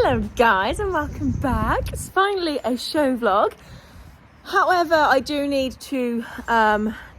Hello guys and welcome back. It's finally a show vlog. However, I do need to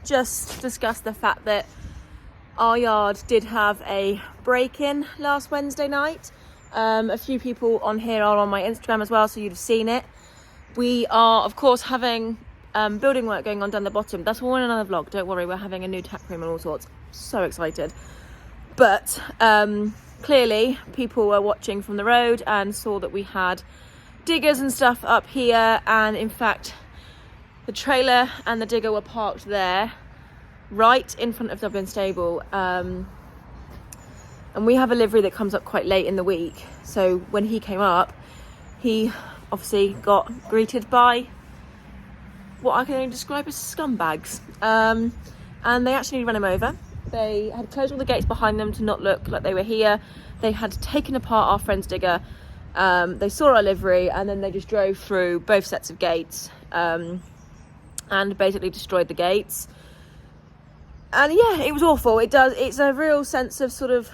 just discuss the fact that our yard did have a break-in last Wednesday night. A few people on here are on my Instagram as well, so you'd have seen it. We are of course having building work going on down the bottom. That's all in another vlog, don't worry, we're having a new tack room and all sorts. So excited. But clearly people were watching from the road and saw that we had diggers and stuff up here, and in fact the trailer and the digger were parked there right in front of Dublin Stable, and we have a livery that comes up quite late in the week, so when he came up he obviously got greeted by what I can only describe as scumbags, and they actually ran him over. They had closed all the gates behind them to not look like they were here. They had taken apart our friend's digger. They saw our livery and then they just drove through both sets of gates and basically destroyed the gates. And yeah, it was awful. It's a real sense of sort of,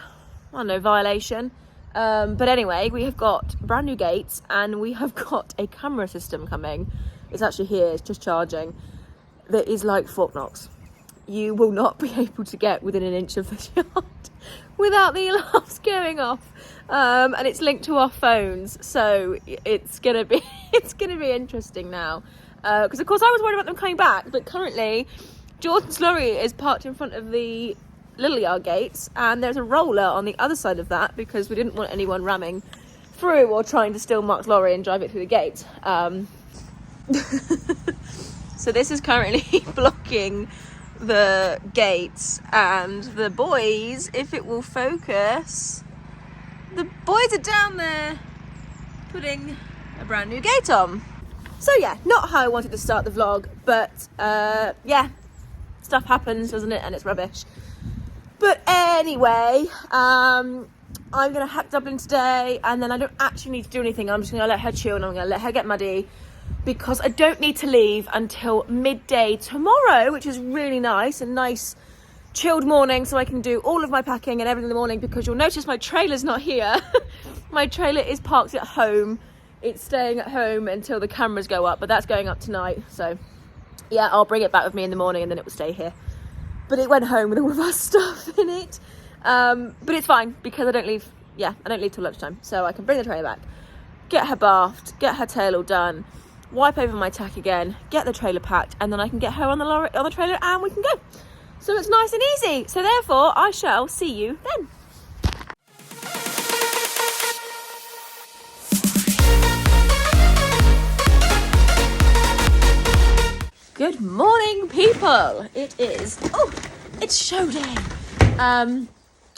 I don't know, violation. But anyway, we have got brand new gates and we have got a camera system coming. It's actually here, it's just charging. That is like Fort Knox. You will not be able to get within an inch of this yard without the alarms going off, and it's linked to our phones, so it's gonna be interesting now, because of course I was worried about them coming back, but currently Jordan's lorry is parked in front of the little yard gates and there's a roller on the other side of that because we didn't want anyone ramming through or trying to steal Mark's lorry and drive it through the gate. So this is currently blocking the gates, and the boys, if it will focus, the boys are down there putting a brand new gate on. So yeah, not how I wanted to start the vlog, but yeah, stuff happens, doesn't it, and it's rubbish. But anyway, I'm gonna hack Dublin today, and then I don't actually need to do anything. I'm just gonna let her chill and I'm gonna let her get muddy, because I don't need to leave until midday tomorrow, which is really nice, a nice chilled morning, so I can do all of my packing and everything in the morning, because you'll notice my trailer's not here. My trailer is parked at home. It's staying at home until the cameras go up, but that's going up tonight, so yeah, I'll bring it back with me in the morning and then it will stay here. But it went home with all of our stuff in it, but it's fine because I don't leave till lunchtime, so I can bring the trailer back, get her bathed, get her tail all done, wipe over my tack again, get the trailer packed, and then I can get her on the trailer and we can go. So it's nice and easy. So therefore, I shall see you then. Good morning, people. It's show day.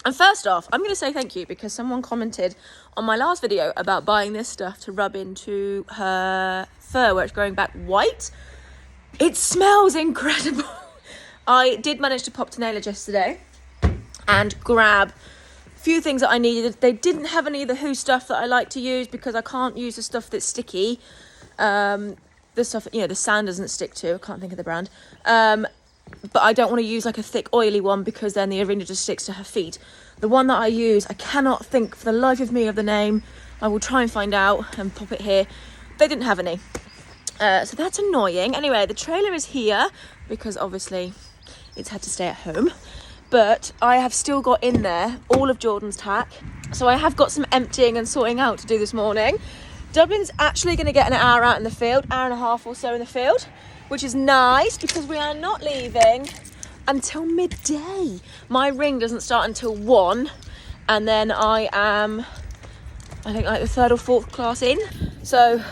And first off, I'm going to say thank you because someone commented on my last video about buying this stuff to rub into her fur where it's growing back white. It smells incredible. I did manage to pop to Nailage yesterday and grab a few things that I needed. They didn't have any of the Who stuff that I like to use because I can't use the stuff that's sticky. The stuff, the sand doesn't stick to. I can't think of the brand. But I don't want to use like a thick oily one because then the Arinda just sticks to her feet. The one that I use, I cannot think for the life of me of the name. I will try and find out and pop it here. They didn't have any. So that's annoying. Anyway, the trailer is here because obviously it's had to stay at home. But I have still got in there all of Jordan's tack. So I have got some emptying and sorting out to do this morning. Dublin's actually going to get an hour out in the field, hour and a half or so in the field, which is nice because we are not leaving until midday. My ring doesn't start until 1, and then I am, I think, like the 3rd or 4th class in. So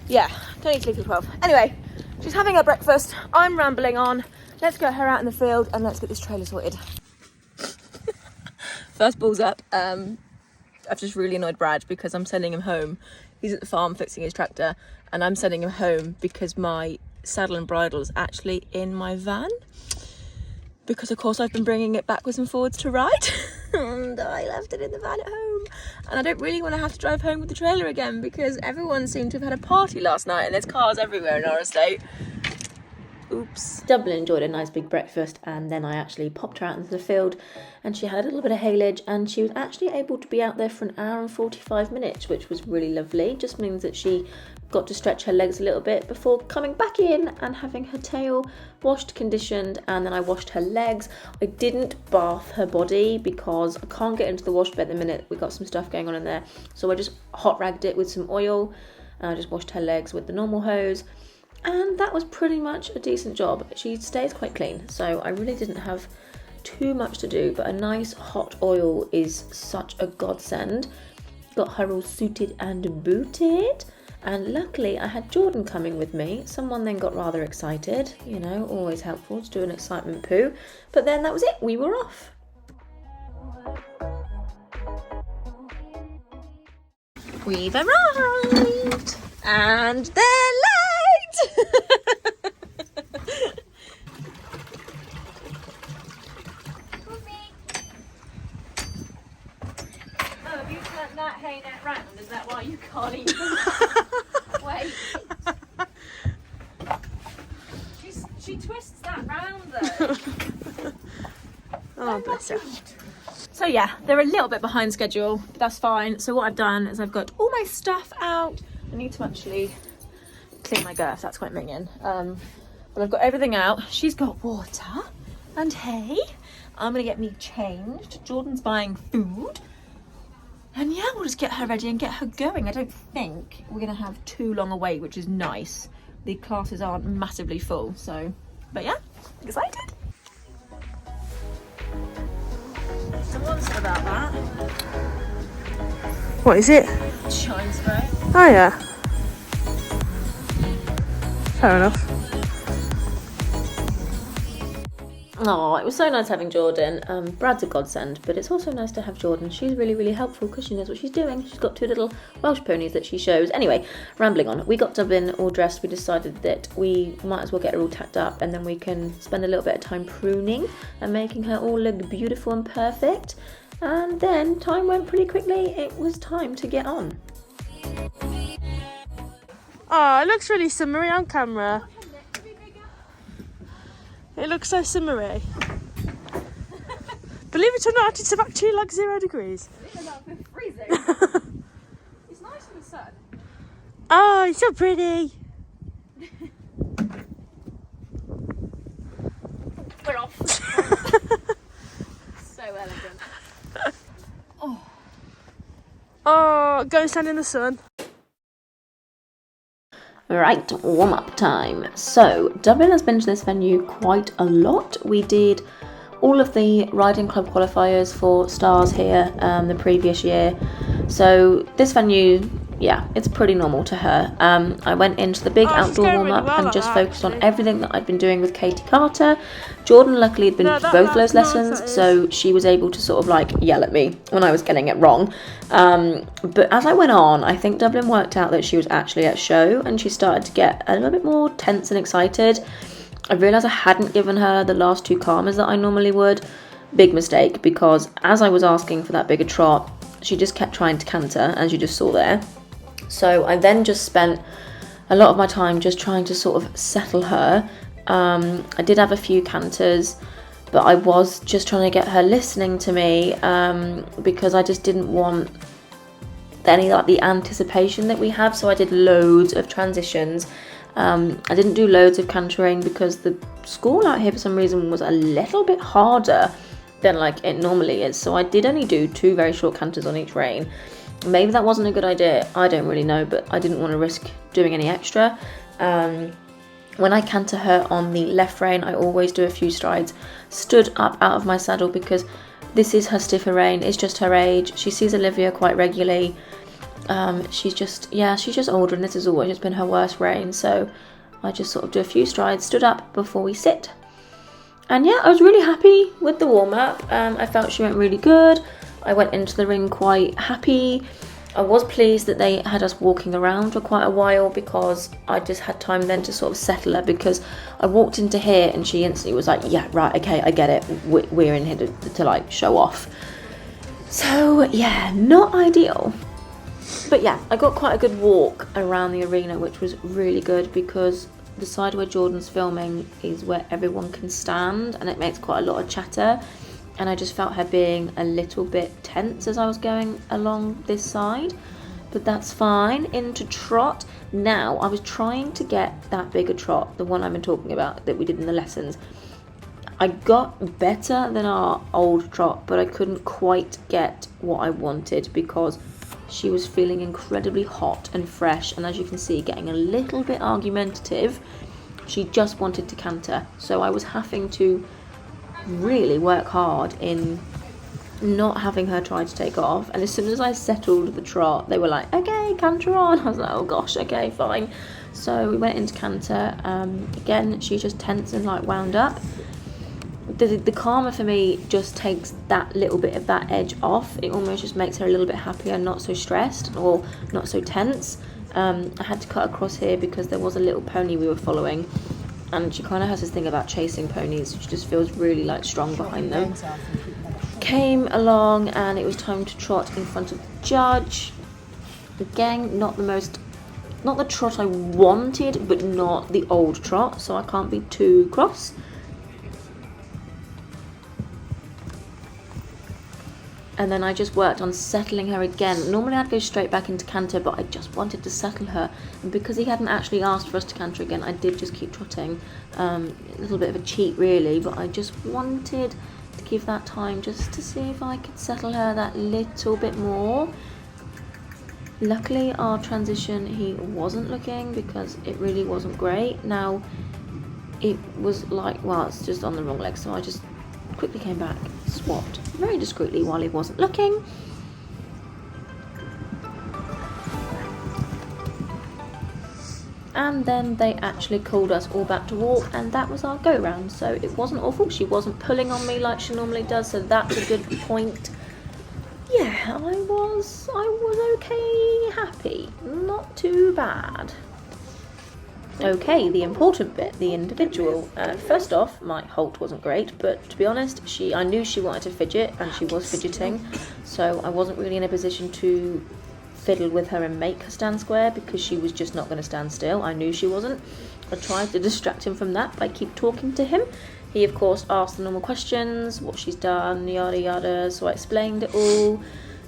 yeah, don't need to leave till 12. Anyway, she's having her breakfast. I'm rambling on. Let's get her out in the field and let's get this trailer sorted. First balls up. I've just really annoyed Brad because I'm sending him home. He's at the farm fixing his tractor and I'm sending him home because my saddle and bridle is actually in my van, because of course I've been bringing it backwards and forwards to ride and I left it in the van at home, and I don't really want to have to drive home with the trailer again because everyone seemed to have had a party last night and there's cars everywhere in our estate. Oops. Dublin enjoyed a nice big breakfast, and then I actually popped her out into the field, and she had a little bit of haylage, and she was actually able to be out there for an hour and 45 minutes, which was really lovely. Just means that she got to stretch her legs a little bit before coming back in and having her tail washed, conditioned, and then I washed her legs. I didn't bath her body because I can't get into the wash bay at the minute. We got some stuff going on in there, so I just hot ragged it with some oil, and I just washed her legs with the normal hose. And that was pretty much a decent job. She stays quite clean, so I really didn't have too much to do, but a nice hot oil is such a godsend. Got her all suited and booted, and luckily I had Jordan coming with me. Someone then got rather excited, you know, always helpful to do an excitement poo, but then that was it, we were off. We've arrived, and they're late! Have you turned that hay net round? Is that why you can't even wait? She twists that round though. Oh, bless her. So yeah, they're a little bit behind schedule, but that's fine. So what I've done is I've got all my stuff out. I need to actually clean my girth, that's quite minging. But I've got everything out. She's got water and hay. I'm gonna get me changed. Jordan's buying food. And yeah, we'll just get her ready and get her going. I don't think we're gonna have too long a wait, which is nice. The classes aren't massively full, so, but yeah, excited. Someone said about that. What is it? Shine spray. Oh yeah. Fair enough. Oh, it was so nice having Jordan. Brad's a godsend, but it's also nice to have Jordan. She's really, really helpful because she knows what she's doing. She's got 2 little Welsh ponies that she shows. Anyway, rambling on. We got Dublin all dressed. We decided that we might as well get her all tacked up, and then we can spend a little bit of time pruning and making her all look beautiful and perfect. And then time went pretty quickly. It was time to get on. Oh, it looks really summery on camera. It looks so summery. Believe it or not, it's actually like 0 degrees. It's freezing. It's nice in the sun. Oh, it's so pretty. We're off. So elegant. Oh, go and stand in the sun. Right, warm-up time. So, Dublin has been to this venue quite a lot. We did all of the riding club qualifiers for stars here the previous year. So, this venue, yeah, it's pretty normal to her. I went into the big outdoor warm-up and just focused on everything that I'd been doing with Katie Carter. Jordan luckily had been to both those lessons, so she was able to sort of like yell at me when I was getting it wrong. But as I went on, I think Dublin worked out that she was actually at show, and she started to get a little bit more tense and excited. I realised I hadn't given her the last 2 calmers that I normally would. Big mistake, because as I was asking for that bigger trot, she just kept trying to canter, as you just saw there. So I then just spent a lot of my time just trying to sort of settle her. I did have a few canters, but I was just trying to get her listening to me because I just didn't want any like the anticipation that we have. So I did loads of transitions. I didn't do loads of cantering because the school out here for some reason was a little bit harder than like it normally is. So I did only do 2 very short canters on each rein. Maybe that wasn't a good idea, I don't really know, but I didn't want to risk doing any extra. When I canter her on the left rein, I always do a few strides stood up out of my saddle because this is her stiffer rein, it's just her age. She sees Olivia quite regularly. She's just older, and this has always just been her worst rein, so I just sort of do a few strides stood up before we sit. And yeah, I was really happy with the warm-up. I felt she went really good. I went into the ring quite happy. I was pleased that they had us walking around for quite a while because I just had time then to sort of settle her, because I walked into here and she instantly was like, yeah, right, okay, I get it. We're in here to like show off. So yeah, not ideal. But yeah, I got quite a good walk around the arena, which was really good because the side where Jordan's filming is where everyone can stand, and it makes quite a lot of chatter, and I just felt her being a little bit tense as I was going along this side, but that's fine. Into trot. Now, I was trying to get that bigger trot, the one I've been talking about that we did in the lessons. I got better than our old trot, but I couldn't quite get what I wanted because she was feeling incredibly hot and fresh, and as you can see, getting a little bit argumentative. She just wanted to canter, so I was having to really work hard in not having her try to take off. And as soon as I settled the trot, they were like, okay, canter on. I was like, oh gosh, okay, fine. So we went into canter. Again, she just tense and like wound up. The calmer for me just takes that little bit of that edge off. It almost just makes her a little bit happier, not so stressed or not so tense. I had to cut across here because there was a little pony we were following, and she kind of has this thing about chasing ponies. She just feels really like strong behind them. Came along and it was time to trot in front of the judge. Again, not the trot I wanted, but not the old trot, so I can't be too cross. And then I just worked on settling her again. Normally I'd go straight back into canter, but I just wanted to settle her. And because he hadn't actually asked for us to canter again, I did just keep trotting. A little bit of a cheat really, but I just wanted to give that time just to see if I could settle her that little bit more. Luckily our transition, he wasn't looking because it really wasn't great. Now it was like, well, it's just on the wrong leg, so I just quickly came back, swapped very discreetly while he wasn't looking. And then they actually called us all back to walk, and that was our go round. So it wasn't awful. She wasn't pulling on me like she normally does, so that's a good point. Yeah, I was okay, happy, not too bad. Okay, the important bit, the individual. First off, my halt wasn't great, but to be honest, I knew she wanted to fidget, and she was fidgeting, so I wasn't really in a position to fiddle with her and make her stand square because she was just not going to stand still. I knew she wasn't. I tried to distract him from that by keep talking to him. He, of course, asked the normal questions, what she's done, yada yada, so I explained it all.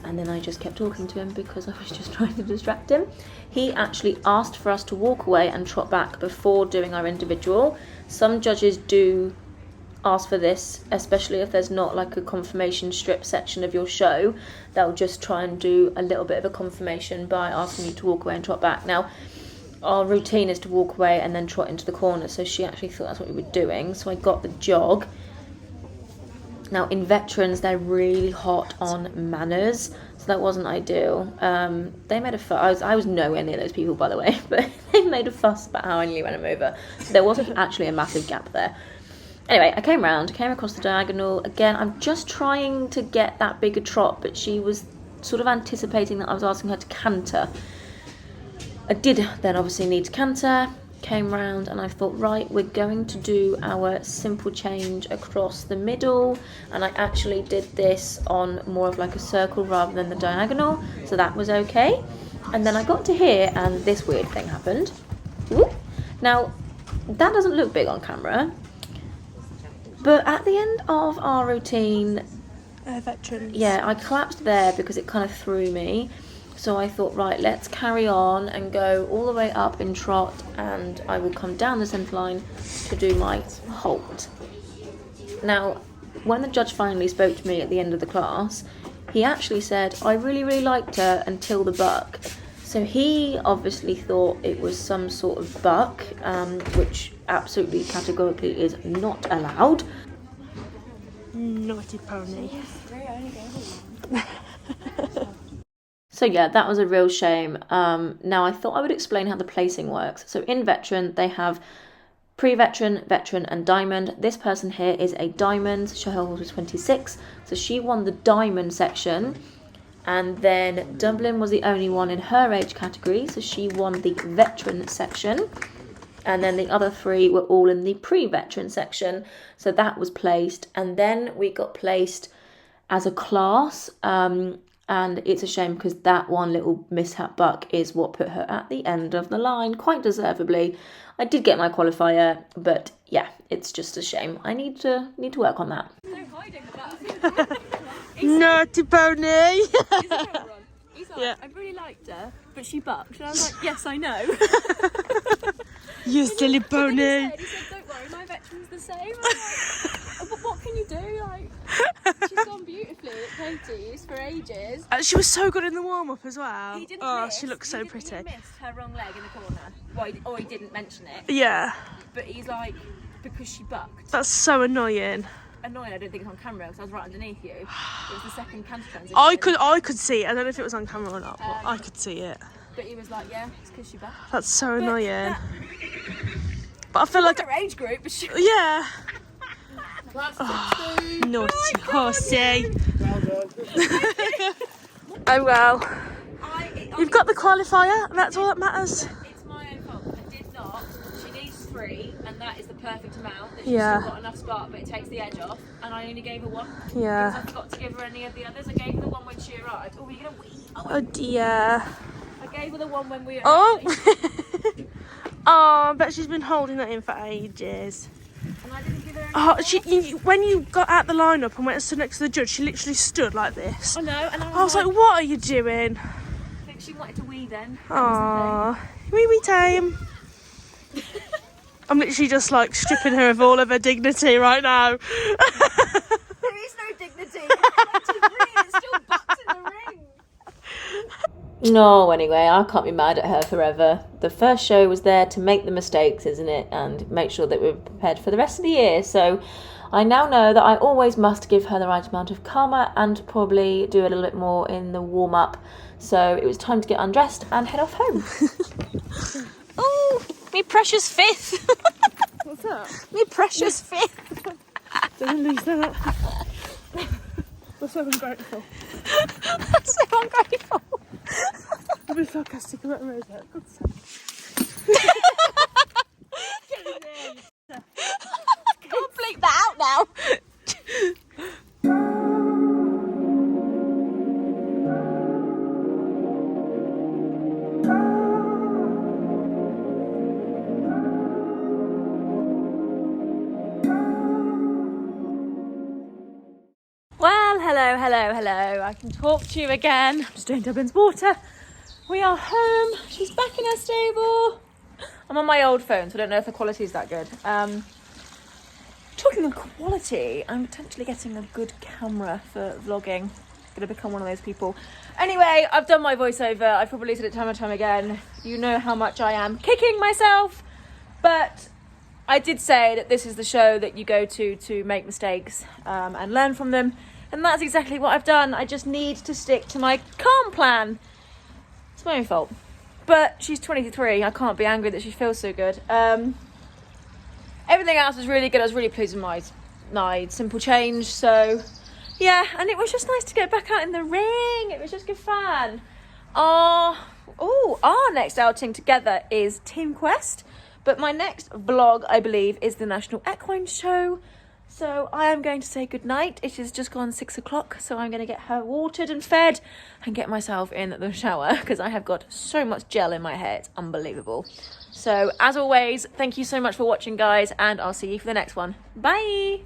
And then I just kept talking to him because I was just trying to distract him. He actually asked for us to walk away and trot back before doing our individual. Some judges do ask for this, especially if there's not like a confirmation strip section of your show. They'll just try and do a little bit of a confirmation by asking you to walk away and trot back. Now, our routine is to walk away and then trot into the corner, so she actually thought that's what we were doing, so I got the jog. Now, in veterans, they're really hot on manners, so that wasn't ideal. They made a fuss. I was nowhere near those people, by the way, but they made a fuss about how I nearly ran them over. So there wasn't actually a massive gap there. Anyway, I came across the diagonal. Again, I'm just trying to get that bigger trot, but she was sort of anticipating that I was asking her to canter. I did then obviously need to canter. Came round and I thought, right, we're going to do our simple change across the middle, and I actually did this on more of like a circle rather than the diagonal, so that was okay. And then I got to here and this weird thing happened. Ooh. Now that doesn't look big on camera, but at the end of our routine, Veterans. yeah, I collapsed there because it kind of threw me. So I thought, right, let's carry on and go all the way up in trot, and I will come down the centre line to do my halt. Now, when the judge finally spoke to me at the end of the class, he actually said, I really, really liked her until the buck. So he obviously thought it was some sort of buck, which absolutely categorically is not allowed. Naughty pony. So yeah, that was a real shame. Now I thought I would explain how the placing works. So in veteran, they have pre-veteran, veteran and diamond. This person here is a diamond. Her horse was 26. So she won the diamond section. And then Dublin was the only one in her age category. So she won the veteran section. And then the other three were all in the pre-veteran section. So that was placed. And then we got placed as a class. And it's a shame because that one little mishap buck is what put her at the end of the line, quite deservedly. I did get my qualifier, but yeah, it's just a shame. I need to work on that. Naughty pony. He's like, Yeah. I really liked her, but she bucked. And I was like, yes, I know. You silly He pony. said, don't worry, my veteran's the same. I'm like, oh, but what can you do? Like, she's gone beautifully at Katie's for ages. She was so good in the warm-up as well. He didn't Oh, miss, she looks so pretty. He missed her wrong leg in the corner. Well, or he didn't mention it. Yeah, But he's like, because she bucked. that's so annoying. Annoying, I don't think it's on camera because I was right underneath you. It was the second canter transition. I could see it. I don't know if it was on camera or not, but I could see it. But he was like, yeah, it's because she bucked. That's so annoying. That, But I feel like, her age group, but she... yeah. That's Naughty horsey. Oh well. You've got the qualifier, and that's all that matters. It's my own fault. I did not. She needs 3, and that is the perfect amount. That she's Yeah. still got enough spark, but it takes the edge off. And I only gave her 1. Yeah. Because I forgot to give her any of the others. I gave her the 1 when she arrived. Oh, you're gonna wee. Oh dear. I gave her the 1 when we arrived. Oh. Oh, I bet she's been holding that in for ages. And I didn't give her any Oh, when you got out the lineup and went and stood next to the judge, she literally stood like this. I know, and I was like, what are you doing? I think she wanted to wee then. Aww, wee time. I'm literally just like stripping her of all of her dignity right now. There is no dignity. It's still bucked in the ring. No, anyway, I can't be mad at her forever. The first show was there to make the mistakes, isn't it? And make sure that we're prepared for the rest of the year. So I now know that I always must give her the right amount of karma and probably do a little bit more in the warm-up. So it was time to get undressed and head off home. Oh, me precious 5th. What's that? Me precious 5th. Don't lose that. We're so ungrateful. That's so ungrateful. I'll be sarcastic about Rosa. God's sake. Can't bleep that out now. Well, hello. I can talk to you again. I'm just doing Dublin's water. We are home. She's back in her stable. I'm on my old phone, so I don't know if the quality is that good. Talking of quality, I'm potentially getting a good camera for vlogging. Gonna become one of those people. Anyway, I've done my voiceover. I've probably said it time and time again. You know how much I am kicking myself, but I did say that this is the show that you go to make mistakes and learn from them. And that's exactly what I've done. I just need to stick to my calm plan. It's my own fault. But she's 23. I can't be angry that she feels so good. Everything else was really good. I was really pleased with my simple change. So, yeah. And it was just nice to get back out in the ring. It was just good fun. Our next outing together is Team Quest. But my next vlog, I believe, is the National Equine Show. So I am going to say goodnight. It has just gone 6 o'clock, so I'm going to get her watered and fed and get myself in the shower because I have got so much gel in my hair. It's unbelievable. So as always, thank you so much for watching, guys, and I'll see you for the next one. Bye!